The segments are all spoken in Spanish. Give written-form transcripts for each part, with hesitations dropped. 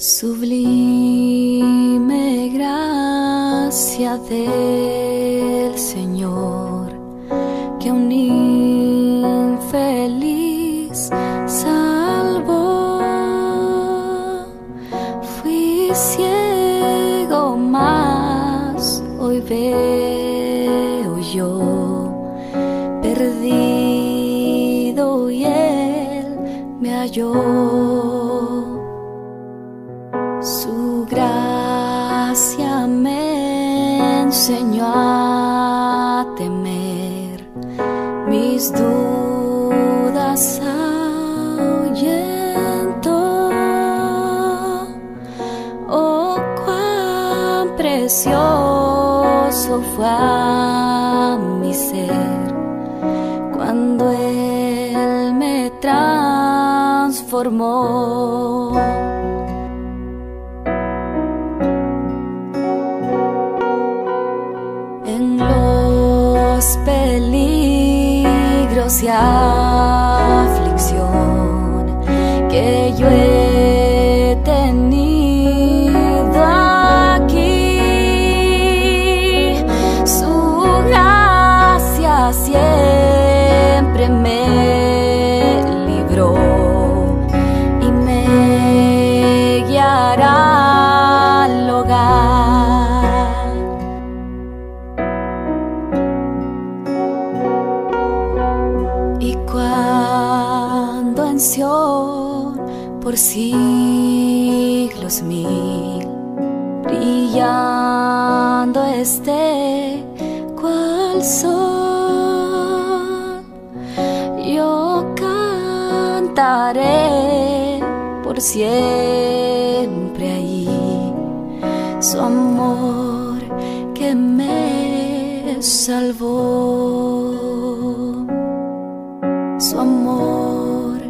Sublime gracia del Señor, que un infeliz salvó. Fui ciego, mas hoy veo yo, perdido y Él me halló. Su gracia me enseñó a temer, mis dudas ahuyentó. Oh, cuán precioso fue a mi ser cuando Él me transformó. Peligros y aflicción que yo he tenido aquí, su gracia siempre me libró y me guiará al hogar. Por siglos mil, brillando esté cual sol, yo cantaré por siempre ahí su amor que me salvó, su amor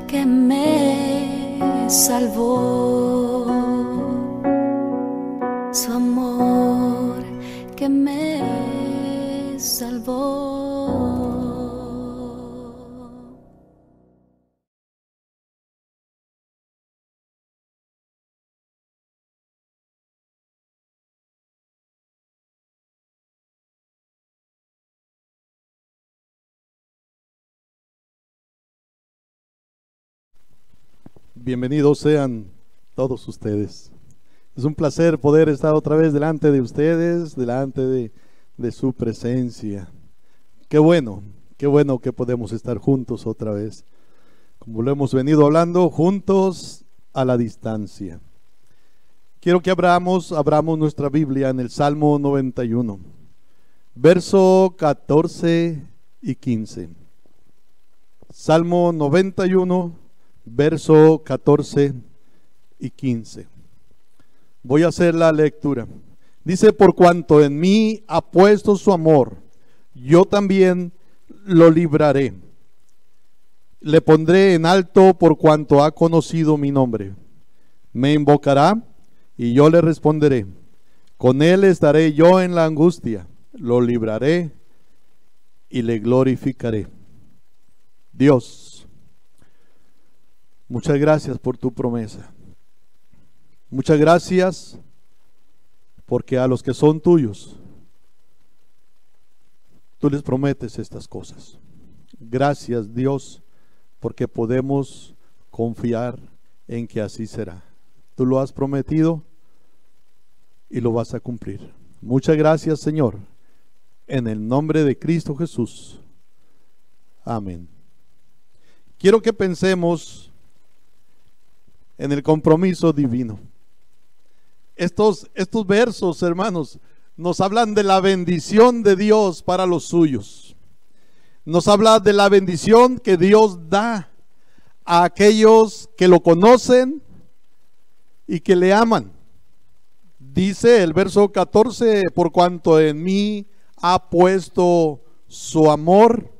que me salvó, su amor que me salvó. Bienvenidos sean todos ustedes. Es un placer poder estar otra vez delante de ustedes, delante de su presencia. Qué bueno que podemos estar juntos otra vez. Como lo hemos venido hablando, juntos a la distancia. Quiero que abramos nuestra Biblia en el Salmo 91, verso 14 y 15. Salmo 91, verso 14 y 15. Voy a hacer la lectura. Dice: por cuanto en mí ha puesto su amor, yo también lo libraré. Le pondré en alto por cuanto ha conocido mi nombre. Me invocará y yo le responderé. Con él estaré yo en la angustia. Lo libraré y le glorificaré. Dios, muchas gracias por tu promesa. Muchas gracias porque a los que son tuyos, tú les prometes estas cosas. Gracias, Dios, porque podemos confiar en que así será. Tú lo has prometido y lo vas a cumplir. Muchas gracias, Señor, en el nombre de Cristo Jesús. Amén. Quiero que pensemos en el compromiso divino. Estos versos, hermanos, nos hablan de la bendición de Dios para los suyos. Nos habla de la bendición que Dios da a aquellos que lo conocen y que le aman. Dice el verso 14: por cuanto en mí ha puesto su amor.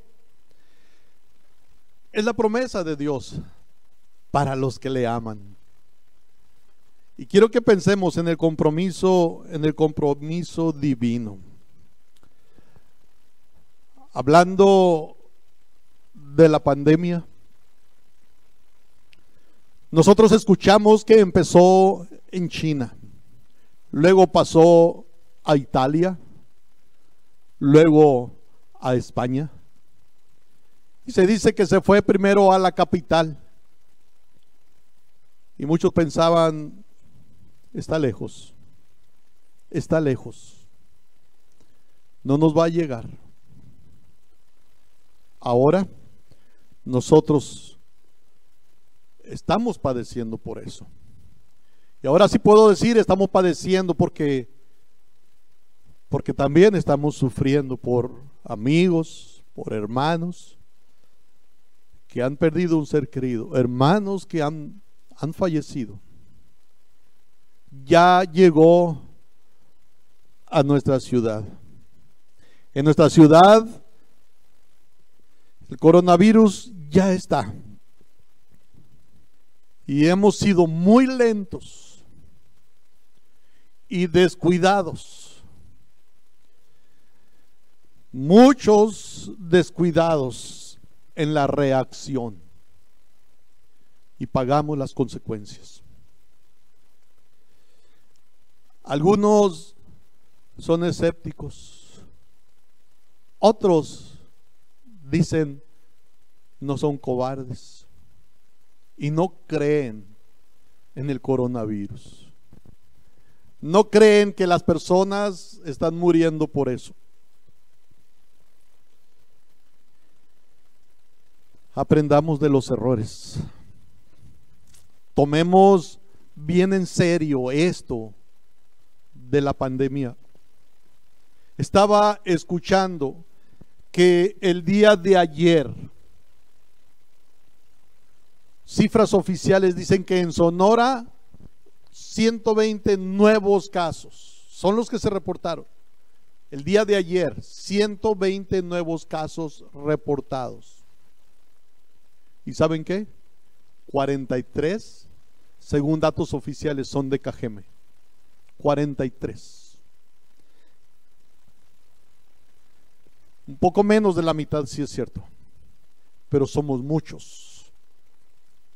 Es la promesa de Dios para los que le aman. Y quiero que pensemos en el compromiso divino. Hablando de la pandemia, Nosotros escuchamos que empezó en China, luego pasó a Italia, luego a España, y se dice que se fue primero a la capital, y muchos pensaban, está lejos, no nos va a llegar. Ahora nosotros estamos padeciendo por eso. Y ahora sí puedo decir, estamos padeciendo porque también estamos sufriendo por amigos, por hermanos que han perdido un ser querido, hermanos que han fallecido. Ya llegó a nuestra ciudad. En nuestra ciudad el coronavirus ya está. Y hemos sido muy lentos y descuidados. Muchos descuidados en la reacción. Y pagamos las consecuencias. Algunos son escépticos. Otros dicen no son cobardes y no creen en el coronavirus. No creen que las personas están muriendo por eso. Aprendamos de los errores. Tomemos bien en serio esto de la pandemia. Estaba escuchando que el día de ayer, cifras oficiales dicen que en Sonora 120 nuevos casos son los que se reportaron. El día de ayer 120 nuevos casos reportados. ¿Y saben qué? 43, según datos oficiales, son de Cajeme. 43. Un poco menos de la mitad, sí es cierto, pero somos muchos.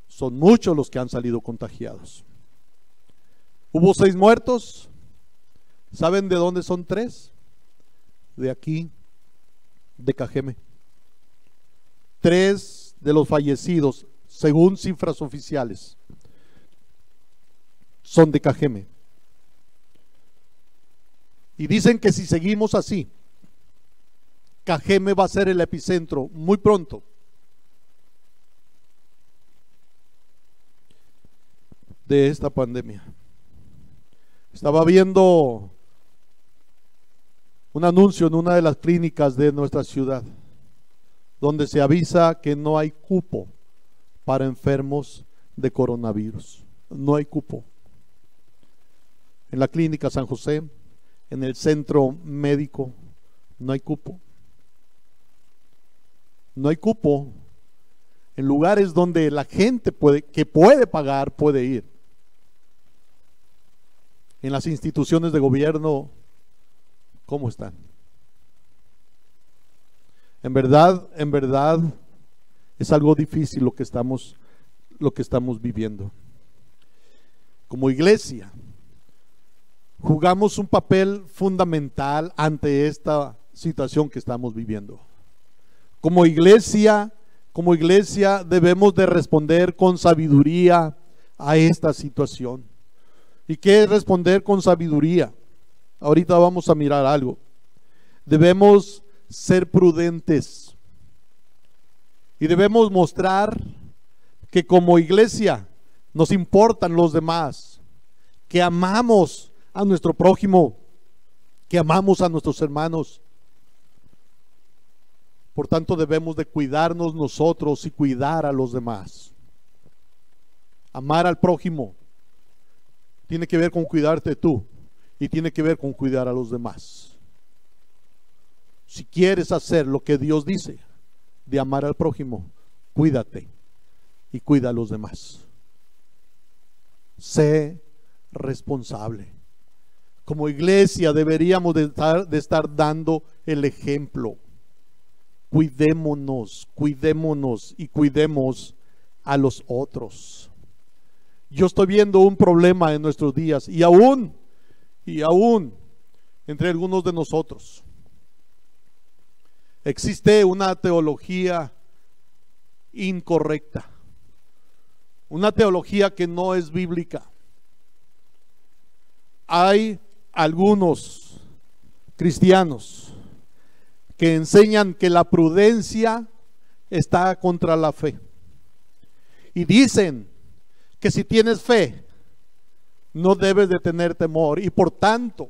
Son muchos los que han salido contagiados. Hubo 6 muertos. ¿Saben de dónde son 3? De aquí, de Cajeme. 3 de los fallecidos, según cifras oficiales, son de Cajeme. Y dicen que si seguimos así, Cajeme va a ser el epicentro muy pronto. De esta pandemia. Estaba viendo un anuncio en una de las clínicas de nuestra ciudad, donde se avisa que no hay cupo para enfermos de coronavirus. No hay cupo. En la clínica San José, en el centro médico, no hay cupo. No hay cupo en lugares donde la gente que puede pagar, puede ir. En las instituciones de gobierno, ¿cómo están? En verdad, es algo difícil lo que estamos viviendo. Como iglesia, jugamos un papel fundamental ante esta situación que estamos viviendo. Como iglesia debemos de responder con sabiduría a esta situación. ¿Y qué es responder con sabiduría? Ahorita vamos a mirar algo. Debemos ser prudentes y debemos mostrar que como iglesia nos importan los demás, que amamos a nuestro prójimo, que amamos a nuestros hermanos. Por tanto, debemos de cuidarnos nosotros y cuidar a los demás. Amar al prójimo tiene que ver con cuidarte tú y tiene que ver con cuidar a los demás. Si quieres hacer lo que Dios dice de amar al prójimo, cuídate y cuida a los demás. Sé responsable. Como iglesia deberíamos de estar dando el ejemplo. Cuidémonos y cuidemos a los otros. Yo estoy viendo un problema en nuestros días y aún entre algunos de nosotros. Existe una teología incorrecta, una teología que no es bíblica. Hay algunos cristianos que enseñan que la prudencia está contra la fe. Y dicen que si tienes fe, no debes de tener temor. Y por tanto,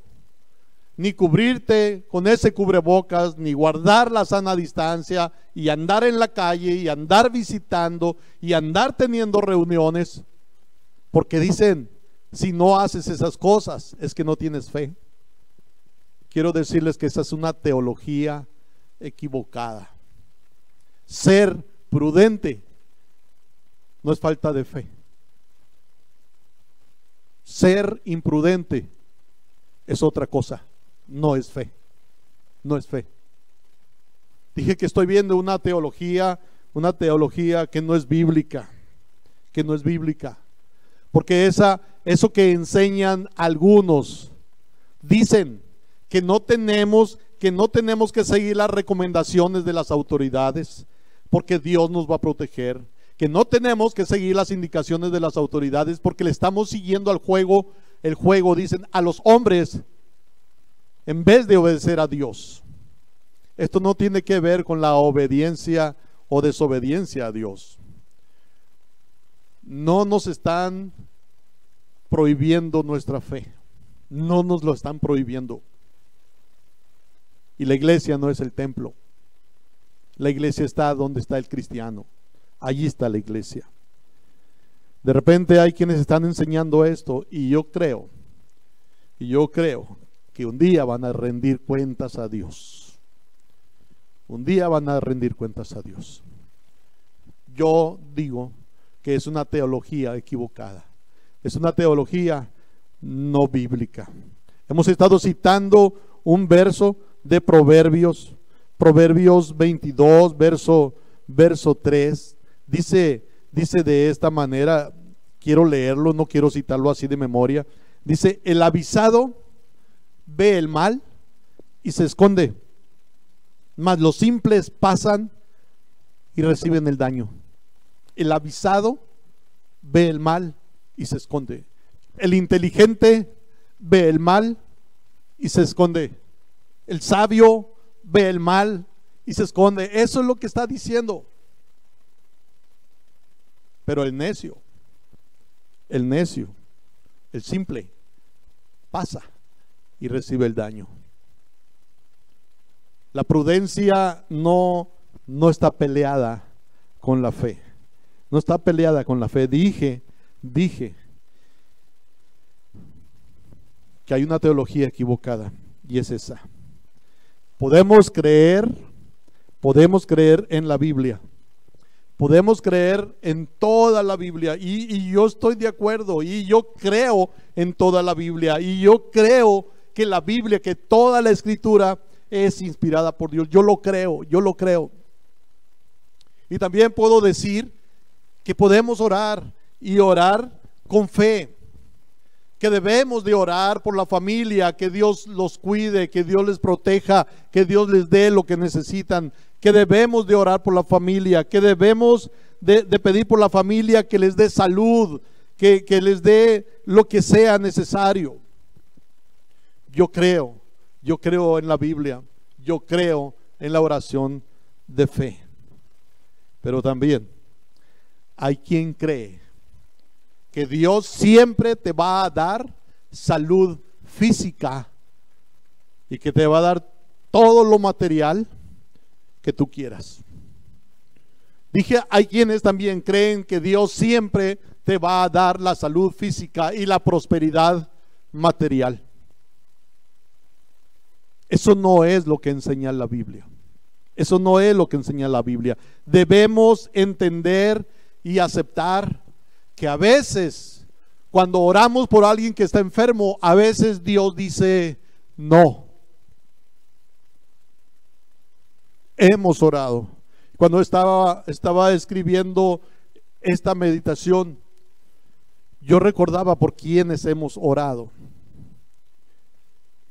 ni cubrirte con ese cubrebocas, ni guardar la sana distancia, y andar en la calle, y andar visitando, y andar teniendo reuniones. Porque dicen, si no haces esas cosas, es que no tienes fe. Quiero decirles que esa es una teología equivocada. Ser prudente no es falta de fe. Ser imprudente es otra cosa, no es fe. No es fe. Dije que estoy viendo una teología que no es bíblica, que no es bíblica. Porque eso que enseñan algunos, dicen que no tenemos que seguir las recomendaciones de las autoridades, porque Dios nos va a proteger. Que no tenemos que seguir las indicaciones de las autoridades, porque le estamos siguiendo al juego, dicen, a los hombres, en vez de obedecer a Dios. Esto no tiene que ver con la obediencia o desobediencia a Dios. No nos están prohibiendo nuestra fe, no nos lo están prohibiendo. Y la iglesia no es el templo. La iglesia está donde está el cristiano. Allí está la iglesia. De repente hay quienes están enseñando esto, y yo creo que un día van a rendir cuentas a Dios. Un día van a rendir cuentas a Dios. Yo digo que es una teología equivocada. Es una teología no bíblica. Hemos estado citando un verso de Proverbios 22, verso 3. Dice de esta manera, quiero leerlo, no quiero citarlo así de memoria. Dice, el avisado ve el mal y se esconde, mas los simples pasan y reciben el daño. El avisado ve el mal y se esconde. El inteligente ve el mal y se esconde. El sabio ve el mal y se esconde. Eso es lo que está diciendo. Pero el necio, el simple, pasa y recibe el daño. La prudencia no está peleada con la fe. No está peleada con la fe. Dije que hay una teología equivocada, y es esa. Podemos creer en la Biblia. Podemos creer en toda la Biblia, y yo estoy de acuerdo, y yo creo en toda la Biblia, y yo creo que la Biblia, que toda la Escritura es inspirada por Dios. Yo lo creo. Y también puedo decir que podemos orar, y orar con fe, que debemos de orar por la familia, que Dios los cuide, que Dios les proteja, que Dios les dé lo que necesitan, que debemos de orar por la familia, que debemos de pedir por la familia que les dé salud, que les dé lo que sea necesario. Yo creo en la Biblia, yo creo en la oración de fe. Pero también hay quien cree que Dios siempre te va a dar salud física y que te va a dar todo lo material que tú quieras. Dije, hay quienes también creen que Dios siempre te va a dar la salud física y la prosperidad material. Eso no es lo que enseña la Biblia. Eso no es lo que enseña la Biblia. Debemos entender y aceptar que a veces, cuando oramos por alguien que está enfermo, a veces Dios dice no. Hemos orado. Cuando estaba escribiendo esta meditación, yo recordaba por quienes hemos orado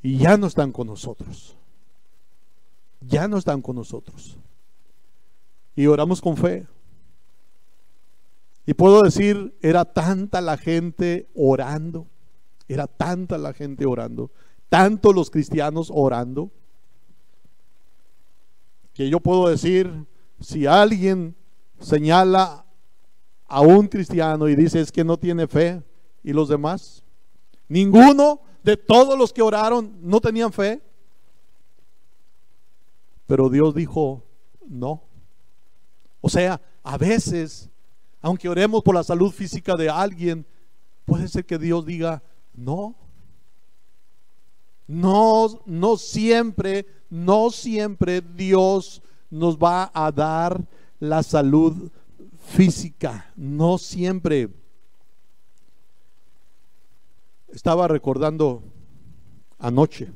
y ya no están con nosotros. Ya no están con nosotros. Y oramos con fe. Y puedo decir, era tanta la gente orando, era tanta la gente orando, tanto los cristianos orando, que yo puedo decir, si alguien señala a un cristiano y dice es que no tiene fe, ¿y los demás? Ninguno de todos los que oraron no tenían fe. Pero Dios dijo no. O sea, a veces, aunque oremos por la salud física de alguien, puede ser que Dios diga no. No siempre Dios nos va a dar la salud física. No siempre. Estaba recordando anoche,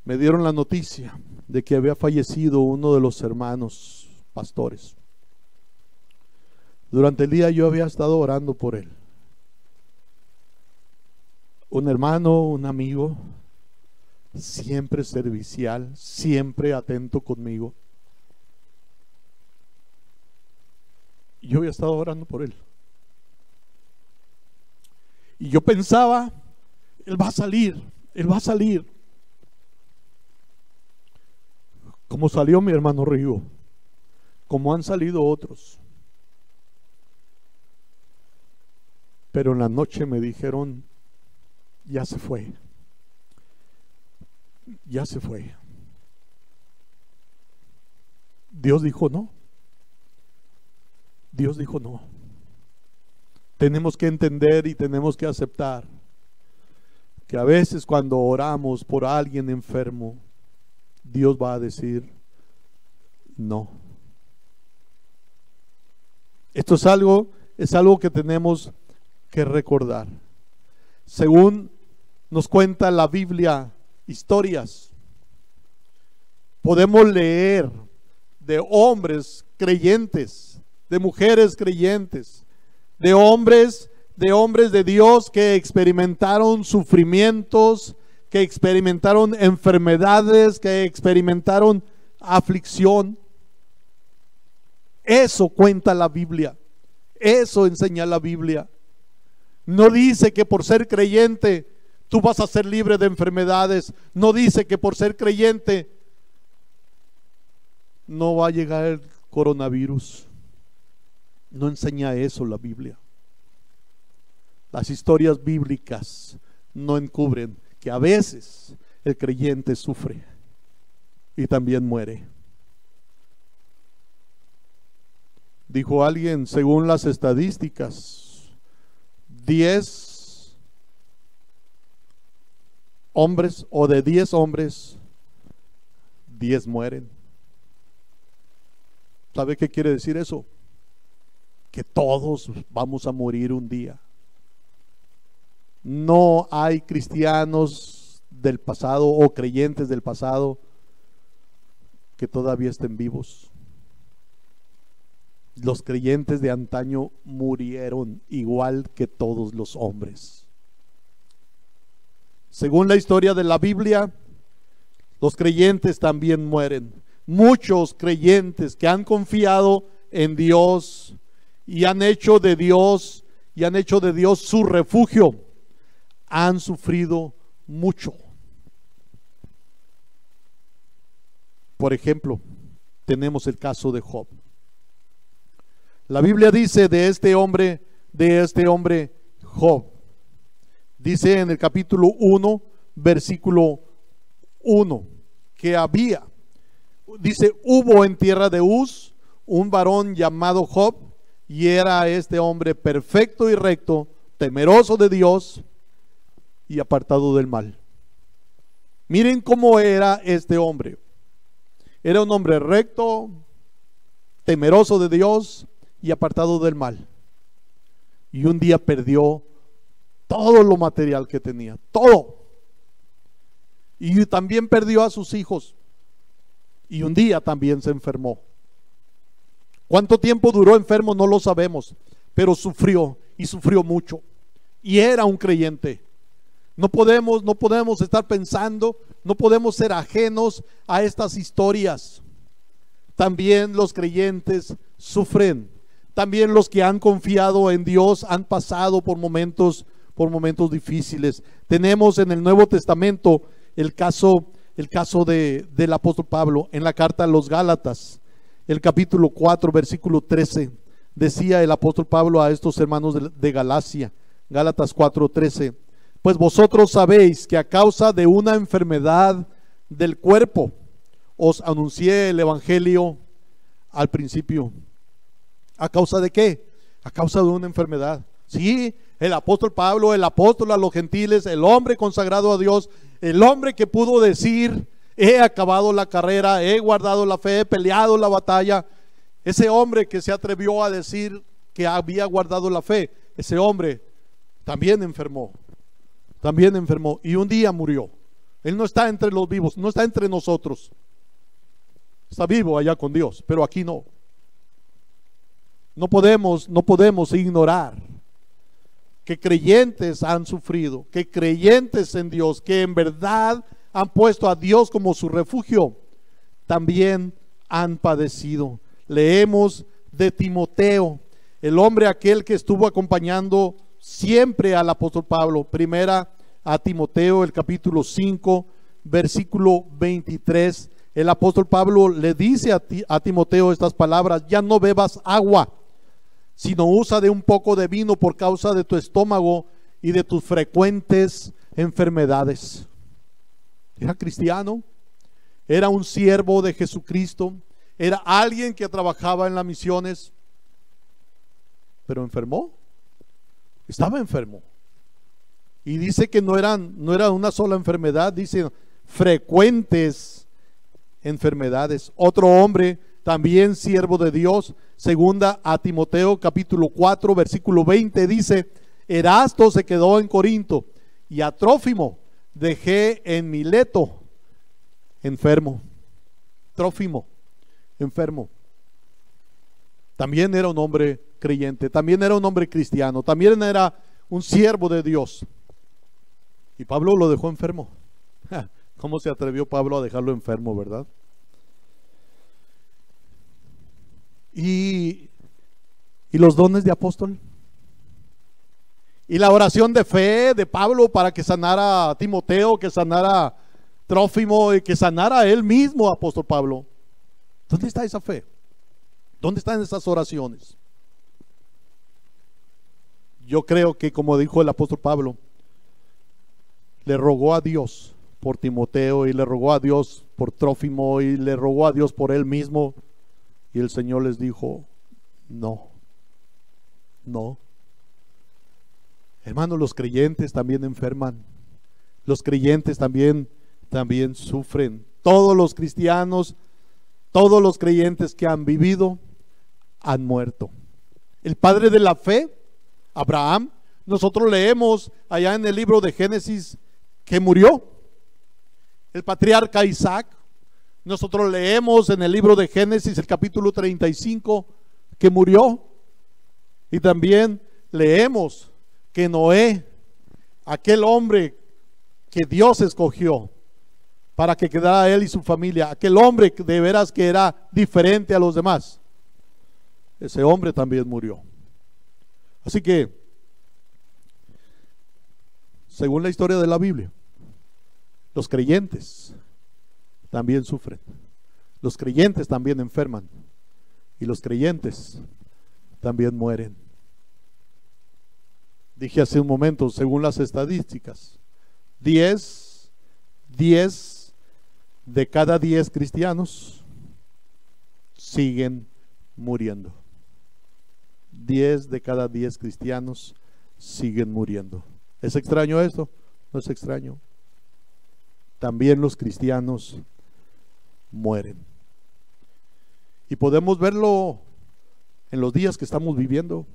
me dieron la noticia de que había fallecido uno de los hermanos pastores. Durante el día yo había estado orando por él. Un hermano, un amigo, siempre servicial, siempre atento conmigo. Yo había estado orando por él. Y yo pensaba, él va a salir, él va a salir. Como salió mi hermano Rigo, como han salido otros. Pero en la noche me dijeron, ya se fue. Ya se fue. Dios dijo no. Dios dijo no. Tenemos que entender y tenemos que aceptar que a veces cuando oramos por alguien enfermo, Dios va a decir no. Esto es algo que tenemos que recordar. Según nos cuenta la Biblia, historias, podemos leer de hombres creyentes, de mujeres creyentes, de hombres de Dios que experimentaron sufrimientos, que experimentaron enfermedades, que experimentaron aflicción. Eso cuenta la Biblia, eso enseña la Biblia. No dice que por ser creyente tú vas a ser libre de enfermedades. No dice que por ser creyente no va a llegar el coronavirus. No enseña eso la Biblia. Las historias bíblicas no encubren que a veces el creyente sufre y también muere. Dijo alguien, según las estadísticas, 10 hombres, o de 10 hombres, 10 mueren. ¿Sabe qué quiere decir eso? Que todos vamos a morir un día. No hay cristianos del pasado o creyentes del pasado que todavía estén vivos. Los creyentes de antaño murieron igual que todos los hombres. Según la historia de la Biblia, los creyentes también mueren. Muchos creyentes que han confiado en Dios y han hecho de Dios su refugio, han sufrido mucho. Por ejemplo, tenemos el caso de Job. La Biblia dice de este hombre Job, dice en el capítulo 1, versículo 1, que hubo en tierra de Uz un varón llamado Job, y era este hombre perfecto y recto, temeroso de Dios y apartado del mal. Miren cómo era este hombre. Era un hombre recto, temeroso de Dios y apartado del mal. Y un día perdió todo lo material que tenía, todo. Y también perdió a sus hijos. Y un día también se enfermó. ¿Cuánto tiempo duró enfermo? No lo sabemos. pero sufrió y sufrió mucho. Y era un creyente. No podemos estar pensando, no podemos ser ajenos a estas historias. También los creyentes sufren. También los que han confiado en Dios han pasado por momentos difíciles. Tenemos en el Nuevo Testamento el caso del apóstol Pablo en la carta a los Gálatas, el capítulo 4, versículo 13. Decía el apóstol Pablo a estos hermanos de Galacia, Gálatas 4:13: pues vosotros sabéis que a causa de una enfermedad del cuerpo os anuncié el evangelio al principio. ¿A causa de qué? A causa de una enfermedad. Sí, el apóstol Pablo, el apóstol a los gentiles, el hombre consagrado a Dios, el hombre que pudo decir: he acabado la carrera, he guardado la fe, he peleado la batalla. Ese hombre que se atrevió a decir que había guardado la fe, ese hombre también enfermó. También enfermó y un día murió. Él no está entre los vivos, no está entre nosotros. Está vivo allá con Dios, pero aquí no. No podemos ignorar que creyentes han sufrido, que creyentes en Dios, que en verdad han puesto a Dios como su refugio, también han padecido. Leemos de Timoteo, el hombre aquel que estuvo acompañando siempre al apóstol Pablo. Primera a Timoteo, el capítulo 5, versículo 23. El apóstol Pablo le dice a Timoteo estas palabras: ya no bebas agua, sino usa de un poco de vino por causa de tu estómago y de tus frecuentes enfermedades. Era cristiano, era un siervo de Jesucristo, era alguien que trabajaba en las misiones, pero enfermó. Estaba enfermo. Y dice que no era una sola enfermedad, dice frecuentes enfermedades. Otro hombre, también siervo de Dios, segunda a Timoteo capítulo 4 versículo 20, dice: Erasto se quedó en Corinto y a Trófimo dejé en Mileto enfermo. Trófimo, enfermo. También era un hombre creyente, también era un hombre cristiano, también era un siervo de Dios. Y Pablo lo dejó enfermo. ¿Cómo se atrevió Pablo a dejarlo enfermo, verdad? Y los dones de apóstol, y la oración de fe de Pablo para que sanara a Timoteo, que sanara a Trófimo y que sanara a él mismo, apóstol Pablo. ¿Dónde está esa fe? ¿Dónde están esas oraciones? Yo creo que, como dijo el apóstol Pablo, le rogó a Dios por Timoteo, y le rogó a Dios por Trófimo, y le rogó a Dios por él mismo, y el Señor les dijo: no. Hermanos, los creyentes también enferman, los creyentes también sufren. Todos los cristianos, todos los creyentes que han vivido han muerto. El padre de la fe, Abraham, nosotros leemos allá en el libro de Génesis que murió. El patriarca Isaac, nosotros leemos en el libro de Génesis el capítulo 35 que murió. Y también leemos que Noé, aquel hombre que Dios escogió para que quedara él y su familia, aquel hombre de veras que era diferente a los demás, ese hombre también murió. Así que, según la historia de la Biblia, los creyentes también sufren, los creyentes también enferman, y los creyentes también mueren. Dije hace un momento, según las estadísticas, 10 de cada 10 cristianos siguen muriendo. 10 de cada 10 cristianos siguen muriendo. ¿Es extraño esto? No es extraño. También los cristianos mueren. Y podemos verlo en los días que estamos viviendo.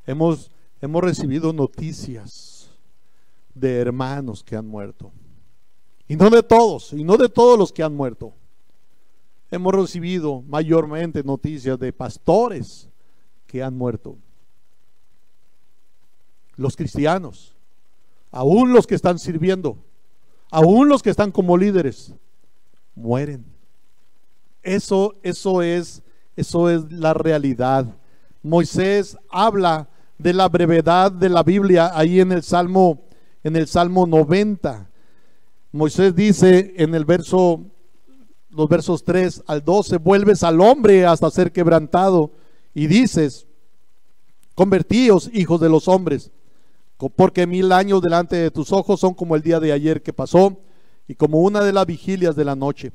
Hemos recibido noticias de hermanos que han muerto. Y no de todos los que han muerto. Hemos recibido mayormente noticias de pastores que han muerto. los cristianos, aún los que están sirviendo, aún los que están como líderes, mueren. Eso es la realidad. Moisés habla de la brevedad de la Biblia ahí en el Salmo 90. Moisés dice en los versos 3 al 12: vuelves al hombre hasta ser quebrantado y dices: convertíos, hijos de los hombres, porque 1000 años delante de tus ojos son como el día de ayer que pasó y como una de las vigilias de la noche.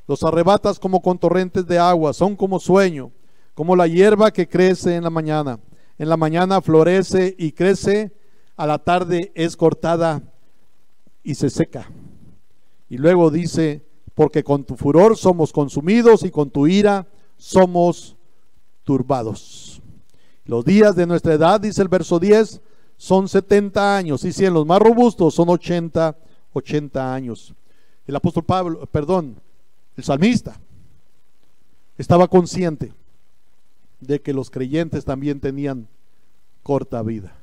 Los arrebatas como con torrentes de agua, son como sueño, como la hierba que crece en la mañana. En la mañana florece y crece, a la tarde es cortada y se seca. Y luego dice: porque con tu furor somos consumidos y con tu ira somos turbados. Los días de nuestra edad, dice el verso 10, son 70 años, y si en los más robustos son 80 años. El apóstol Pablo, el salmista estaba consciente de que los creyentes también tenían corta vida.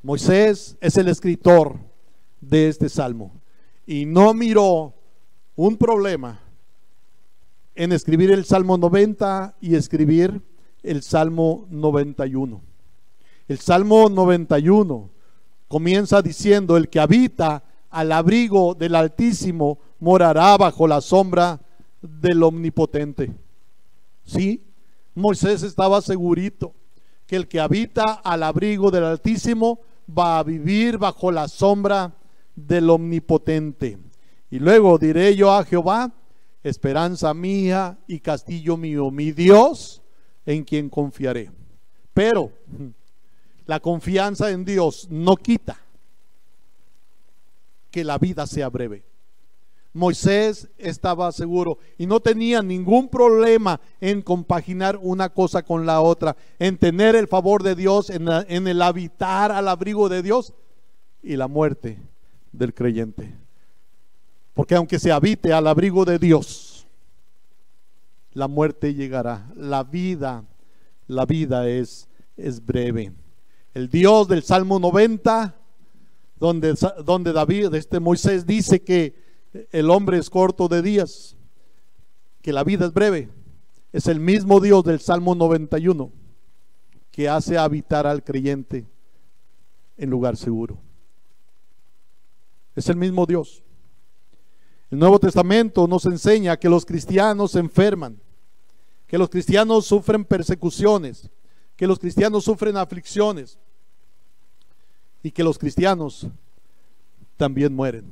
Moisés es el escritor de este salmo y no miró un problema en escribir el Salmo 90 y escribir el Salmo 91. El Salmo 91 comienza diciendo: el que habita al abrigo del Altísimo morará bajo la sombra del Omnipotente. Sí, Moisés estaba segurito que el que habita al abrigo del Altísimo va a vivir bajo la sombra del Omnipotente. Y luego diré yo a Jehová: esperanza mía y castillo mío, mi Dios en quien confiaré. Pero la confianza en Dios no quita que la vida sea breve. Moisés estaba seguro y no tenía ningún problema en compaginar una cosa con la otra, en tener el favor de Dios, en el habitar al abrigo de Dios y la muerte del creyente. Porque aunque se habite al abrigo de Dios, la muerte llegará. La vida es breve. El Dios del Salmo 90, donde Moisés dice que el hombre es corto de días, que la vida es breve, es el mismo Dios del Salmo 91 que hace habitar al creyente en lugar seguro. Es el mismo Dios. El Nuevo Testamento nos enseña que los cristianos se enferman, que los cristianos sufren persecuciones, que los cristianos sufren aflicciones y que los cristianos también mueren.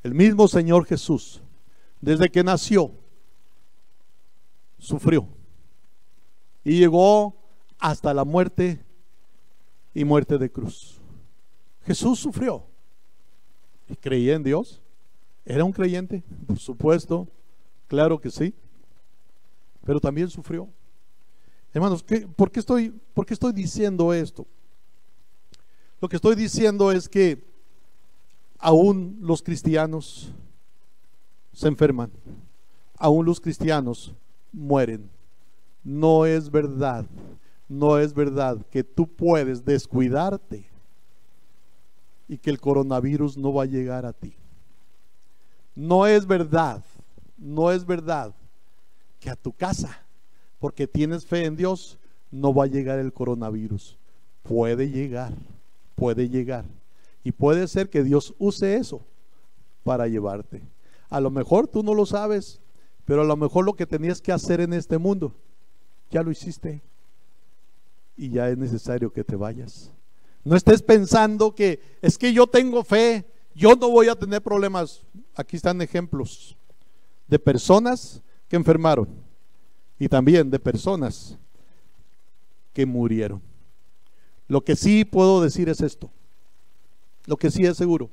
El mismo Señor Jesús, desde que nació, sufrió y llegó hasta la muerte y muerte de cruz. Jesús sufrió y creía en Dios. ¿Era un creyente? Por supuesto, claro que sí, pero también sufrió. Hermanos, ¿por qué estoy diciendo esto? Lo que estoy diciendo es que aún los cristianos se enferman, aún los cristianos mueren. No es verdad que tú puedes descuidarte y que el coronavirus no va a llegar a ti. No es verdad que a tu casa, porque tienes fe en Dios, no va a llegar el coronavirus. Puede llegar. Y puede ser que Dios use eso para llevarte. A lo mejor tú no lo sabes, pero a lo mejor lo que tenías que hacer en este mundo, ya lo hiciste. Y ya es necesario que te vayas. No estés pensando que es que yo tengo fe, yo no voy a tener problemas. Aquí están ejemplos de personas que enfermaron y también de personas que murieron. Lo que sí puedo decir es esto. Lo que sí es seguro.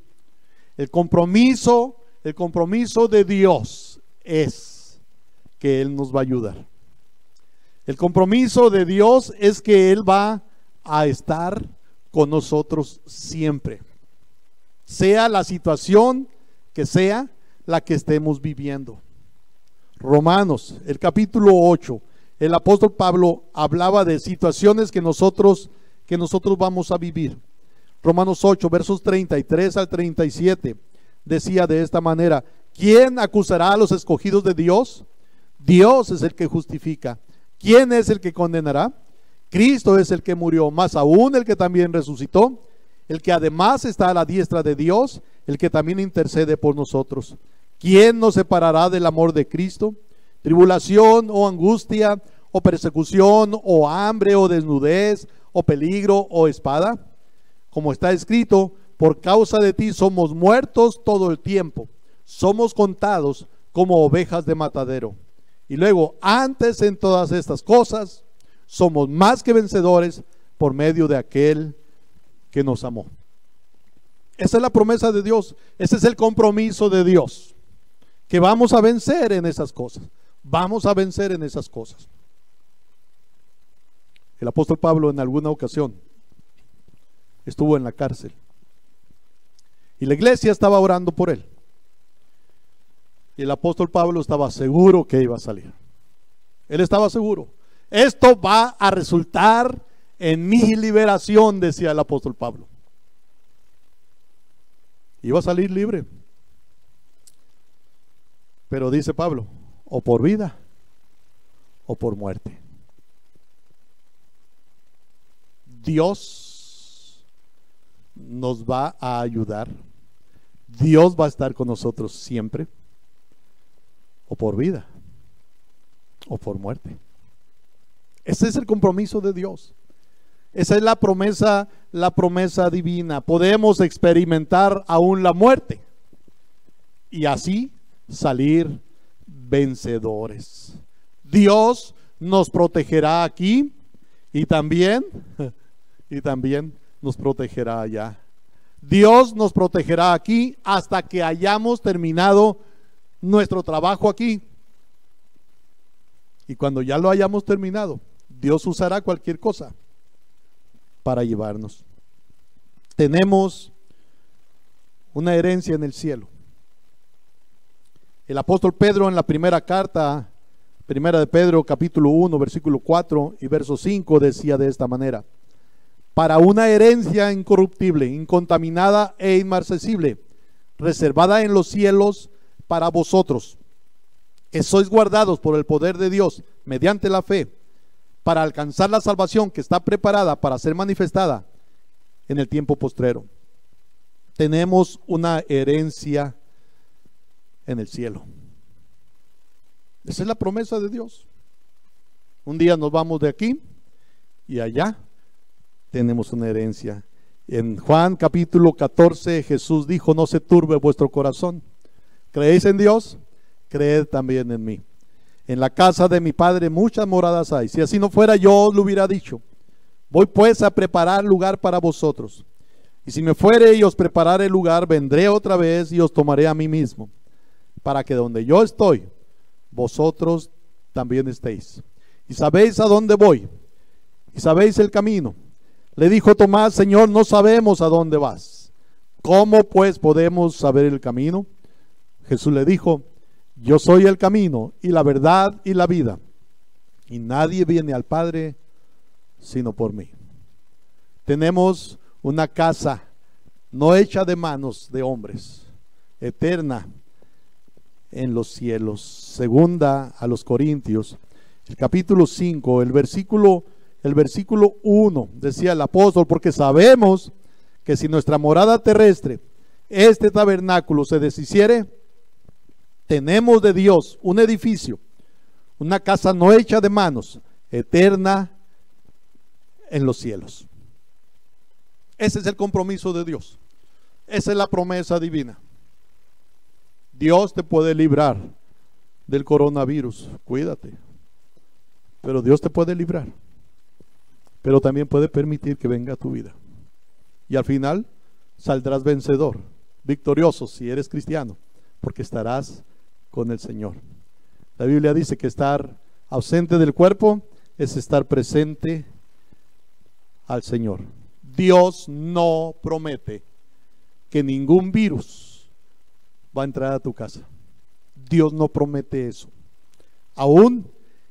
El compromiso de Dios es que Él nos va a ayudar. El compromiso de Dios es que Él va a estar con nosotros siempre. Sea la situación que sea la que estemos viviendo. Romanos, el capítulo 8, el apóstol Pablo hablaba de situaciones que nosotros que nosotros vamos a vivir. Romanos 8, versos 33 al 37, decía de esta manera: ¿quién acusará a los escogidos de Dios? Dios es el que justifica. ¿Quién es el que condenará? Cristo es el que murió, más aún el que también resucitó, el que además está a la diestra de Dios, el que también intercede por nosotros. ¿Quién nos separará del amor de Cristo? ¿Tribulación o angustia o persecución o hambre o desnudez o peligro o espada? Como está escrito: por causa de ti somos muertos todo el tiempo, somos contados como ovejas de matadero. Y luego, antes en todas estas cosas, somos más que vencedores por medio de aquel que nos amó. Esa es la promesa de Dios, ese es el compromiso de Dios, que vamos a vencer en esas cosas, vamos a vencer en esas cosas. El apóstol Pablo en alguna ocasión estuvo en la cárcel y la iglesia estaba orando por él. Y el apóstol Pablo estaba seguro que iba a salir. Él estaba seguro. Esto va a resultar en mi liberación, decía el apóstol Pablo. Iba a salir libre. Pero dice Pablo, o por vida o por muerte. Dios nos va a ayudar. Dios va a estar con nosotros siempre. O por vida o por muerte. Ese es el compromiso de Dios. Esa es la promesa divina. Podemos experimentar aún la muerte y así salir vencedores. Dios nos protegerá aquí y también nos protegerá allá. Dios nos protegerá aquí hasta que hayamos terminado nuestro trabajo aquí. Y cuando ya lo hayamos terminado, Dios usará cualquier cosa para llevarnos. Tenemos una herencia en el cielo. El apóstol Pedro en la primera carta, primera de Pedro capítulo 1 versículo 4 y verso 5 decía de esta manera: para una herencia incorruptible, incontaminada e inmarcesible, reservada en los cielos para vosotros, que sois guardados por el poder de Dios mediante la fe, para alcanzar la salvación que está preparada para ser manifestada en el tiempo postrero. Tenemos una herencia en el cielo. Esa es la promesa de Dios. Un día nos vamos de aquí y allá tenemos una herencia. En Juan capítulo 14 Jesús dijo: no se turbe vuestro corazón. ¿Creéis en Dios? Creed también en mí. En la casa de mi Padre muchas moradas hay. Si así no fuera, yo os lo hubiera dicho. Voy pues a preparar lugar para vosotros. Y si me fuere y os preparare lugar, vendré otra vez y os tomaré a mí mismo, para que donde yo estoy, vosotros también estéis. Y sabéis a dónde voy, y sabéis el camino. Le dijo Tomás: Señor, no sabemos a dónde vas. ¿Cómo pues podemos saber el camino? Jesús le dijo: yo soy el camino y la verdad y la vida, y nadie viene al Padre sino por mí. Tenemos una casa no hecha de manos de hombres, eterna en los cielos. Segunda a los Corintios, el capítulo 5, el versículo 1, decía el apóstol: porque sabemos que si nuestra morada terrestre, este tabernáculo, se deshiciere, tenemos de Dios un edificio, una casa no hecha de manos, eterna en los cielos. Ese es el compromiso de Dios. Esa es la promesa divina. Dios te puede librar del coronavirus, cuídate. Pero Dios te puede librar. Pero también puede permitir que venga a tu vida. Y al final saldrás vencedor, victorioso si eres cristiano, porque estarás con el Señor. La Biblia dice que estar ausente del cuerpo es estar presente al Señor. Dios no promete que ningún virus va a entrar a tu casa. Dios no promete eso. Aún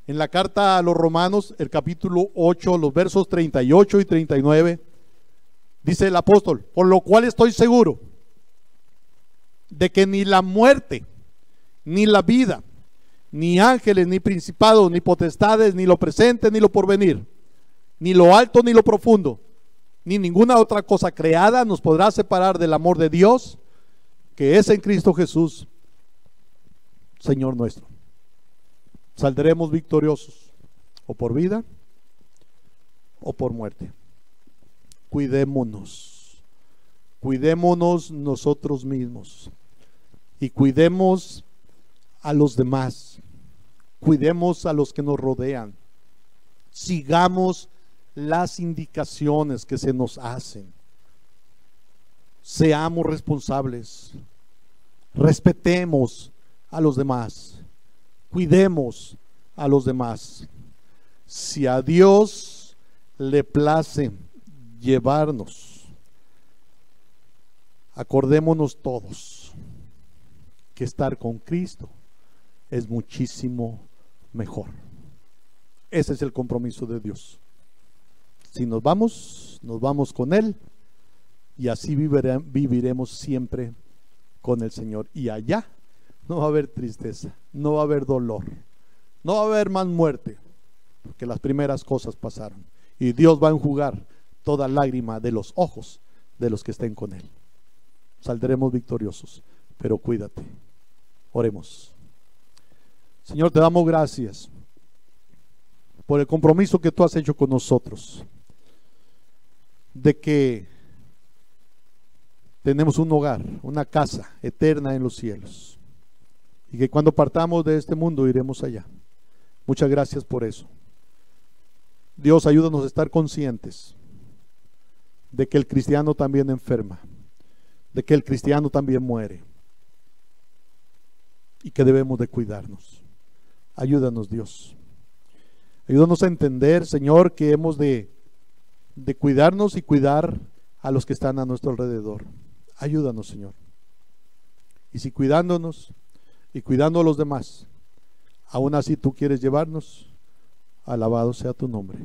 En la carta a los Romanos, el capítulo 8, los versos 38 y 39, dice el apóstol: por lo cual estoy seguro de que ni la muerte, ni la vida, ni ángeles, ni principados, ni potestades, ni lo presente, ni lo porvenir, ni lo alto, ni lo profundo, ni ninguna otra cosa creada nos podrá separar del amor de Dios, que es en Cristo Jesús, Señor nuestro. Saldremos victoriosos, o por vida, o por muerte. Cuidémonos nosotros mismos, y cuidemos a los demás, cuidemos a los que nos rodean, sigamos las indicaciones que se nos hacen, seamos responsables, respetemos a los demás, cuidemos a los demás. Si a Dios le place llevarnos, acordémonos todos que estar con Cristo es muchísimo mejor. Ese es el compromiso de Dios. Si nos vamos con Él, y así viviremos siempre con el Señor. Y allá no va a haber tristeza, no va a haber dolor, no va a haber más muerte, porque las primeras cosas pasaron, y Dios va a enjugar toda lágrima de los ojos de los que estén con Él. Saldremos victoriosos, pero cuídate. Oremos. Señor, te damos gracias por el compromiso que tú has hecho con nosotros, de que tenemos un hogar, una casa eterna en los cielos, y que cuando partamos de este mundo iremos allá. Muchas gracias por eso. Dios, ayúdanos a estar conscientes de que el cristiano también enferma, de que el cristiano también muere, y que debemos de cuidarnos. Ayúdanos, Dios. Ayúdanos a entender, Señor, que hemos de cuidarnos y cuidar a los que están a nuestro alrededor. Ayúdanos, Señor. Y si cuidándonos y cuidando a los demás, aún así tú quieres llevarnos, alabado sea tu nombre.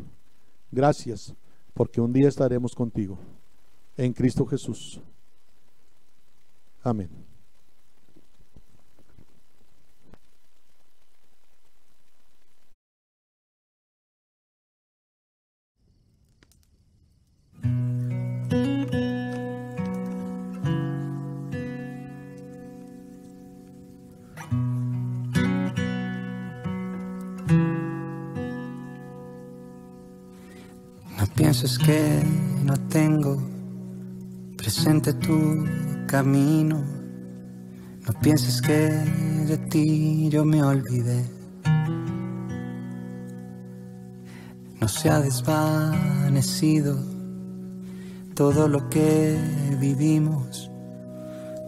Gracias, porque un día estaremos contigo en Cristo Jesús. Amén. No pienses que no tengo presente tu camino. No pienses que de ti yo me olvidé. No se ha desvanecido todo lo que vivimos.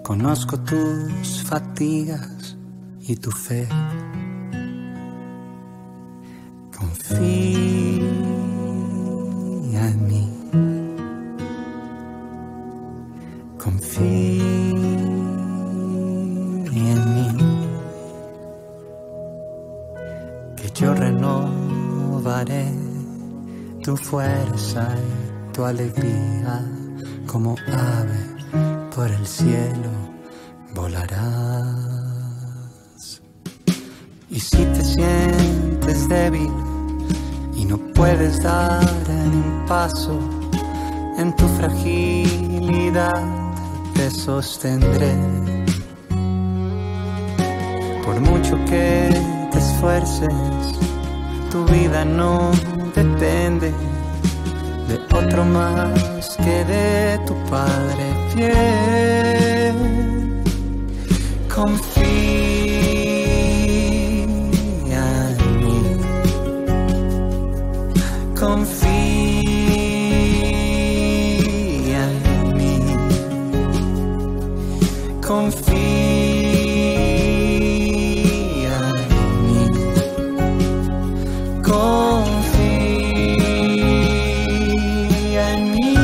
Conozco tus fatigas y tu fe. Confía en mí. Confía en mí. Que yo renovaré tu fuerza y tu alegría. Como ave por el cielo volarás. Y si te sientes débil y no puedes dar ni un paso, en tu fragilidad te sostendré. Por mucho que te esfuerces, tu vida no depende de otro más que de tu Padre fiel. Confía en mí. Confía en mí. Confía en mí. Confía en mí.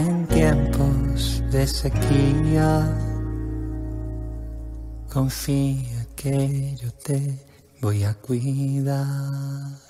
en tiempos de sequía. Confía que yo te voy a cuidar.